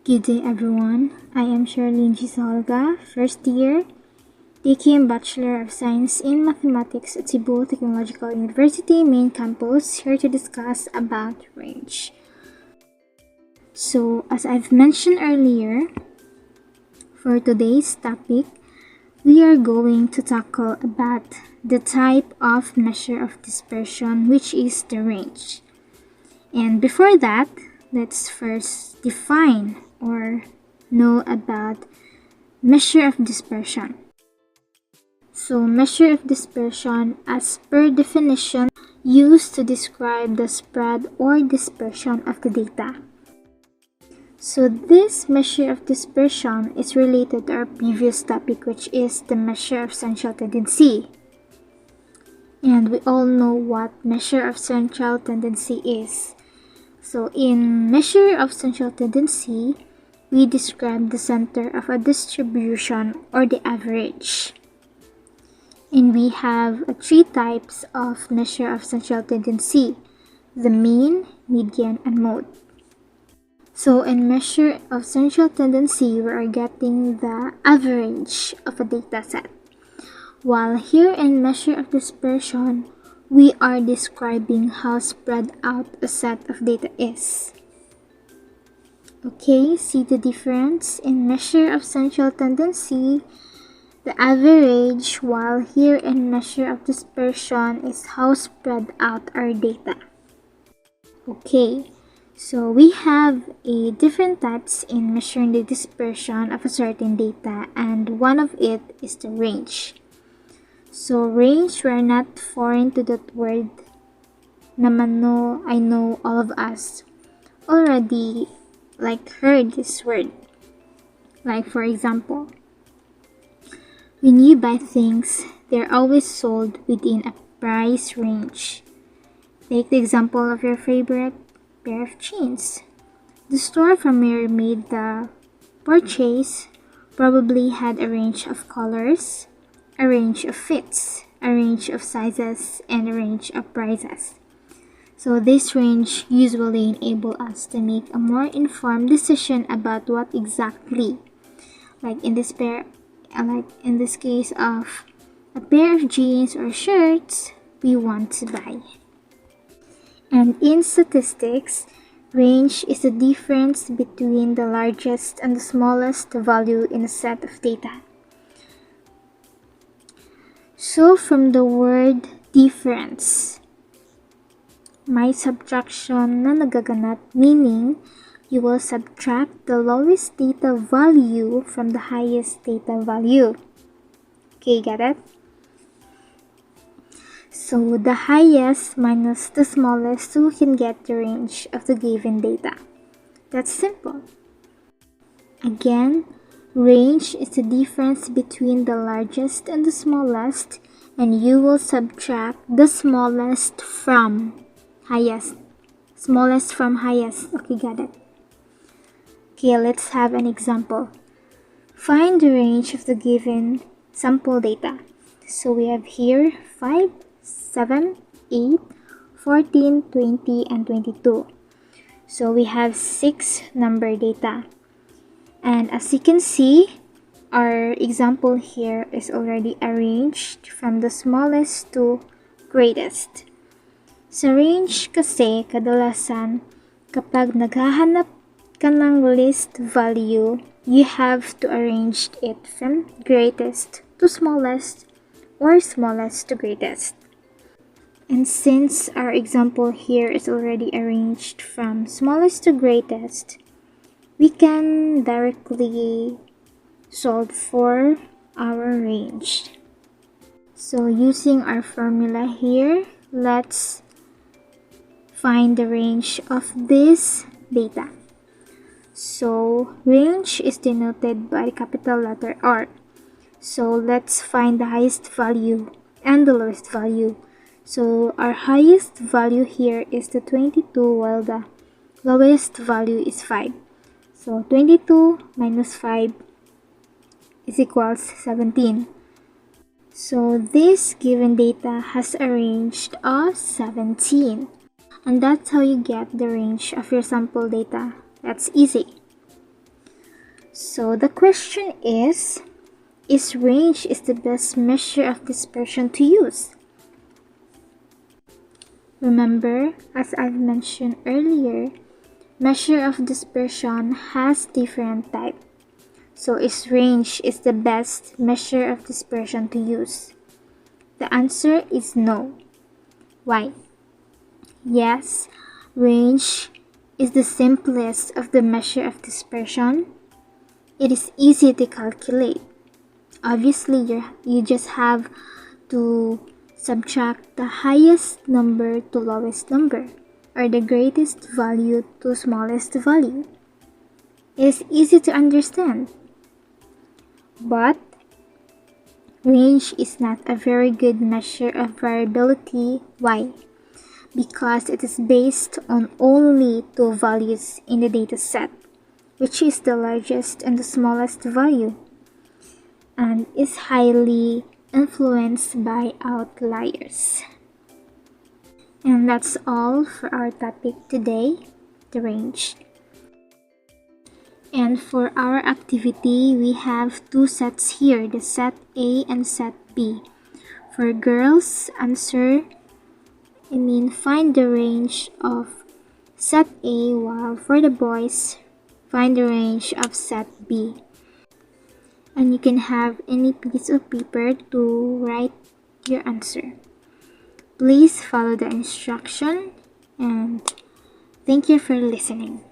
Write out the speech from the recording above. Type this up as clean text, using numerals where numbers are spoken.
Good day everyone, I am Range-Sajulga, first year, taking Bachelor of Science in Mathematics at Cebu Technological University main campus, here to discuss about range. So as I've mentioned earlier, for today's topic, we are going to tackle about the type of measure of dispersion, which is the range. And before that, let's first define or know about measure of dispersion. So measure of dispersion, as per definition, used to describe the spread or dispersion of the data. So this measure of dispersion is related to our previous topic, which is the measure of central tendency. And we all know what measure of central tendency is. So in measure of central tendency, we describe the center of a distribution or the average. And we have three types of measure of central tendency: the mean, median, and mode. So in measure of central tendency, we are getting the average of a data set. While here in measure of dispersion, we are describing how spread out a set of data is. Okay, see the difference? In measure of central tendency, the average, while here in measure of dispersion is how spread out our data. Okay, so we have different types in measuring the dispersion of a certain data, and one of it is the range. So range, we're not foreign to that word. Naman no, I know all of us already heard this word. Like for example, when you buy things, they're always sold within a price range. Take the example of your favorite pair of jeans. The store from where you made the purchase probably had a range of colors, a range of fits, a range of sizes, and a range of prices. So this range usually enable us to make a more informed decision about what exactly, in this case of a pair of jeans or shirts, we want to buy. And in statistics, range is the difference between the largest and the smallest value in a set of data. So from the word difference, may subtraction na nagaganap, meaning you will subtract the lowest data value from the highest data value. Okay, got it? So the highest minus the smallest, so we can get the range of the given data. That's simple. Again, range is the difference between the largest and the smallest, and you will subtract the smallest from highest. Smallest from highest. Okay, got it. Okay, let's have an example. Find the range of the given sample data. So we have here 5, 7, 8, 14, 20, and 22. So we have 6 number data. And as you can see, our example here is already arranged from the smallest to greatest. Sa range kasi, kadalasan, kapag naghahanap ka ng list value, you have to arrange it from greatest to smallest or smallest to greatest. And since our example here is already arranged from smallest to greatest, we can directly solve for our range. So using our formula here, let's find the range of this data. So range is denoted by the capital letter R. So let's find the highest value and the lowest value. So our highest value here is the 22, while the lowest value is 5. So 22 minus 5 is equals 17. So this given data has a range of 17. And that's how you get the range of your sample data. That's easy. So the question is range is the best measure of dispersion to use? Remember, as I've mentioned earlier, measure of dispersion has different types. So is range is the best measure of dispersion to use? The answer is no. Why? Yes, range is the simplest of the measure of dispersion. It is easy to calculate. Obviously, you just have to subtract the highest number to lowest number, or the greatest value to smallest value. It is easy to understand. But range is not a very good measure of variability. Why? Because it is based on only two values in the data set, which is the largest and the smallest value, and is highly influenced by outliers. And that's all for our topic today, the range. And for our activity, we have two sets here, the set A and set B. For girls, find the range of set A, while for the boys, find the range of set B. And you can have any piece of paper to write your answer. Please follow the instruction, and thank you for listening.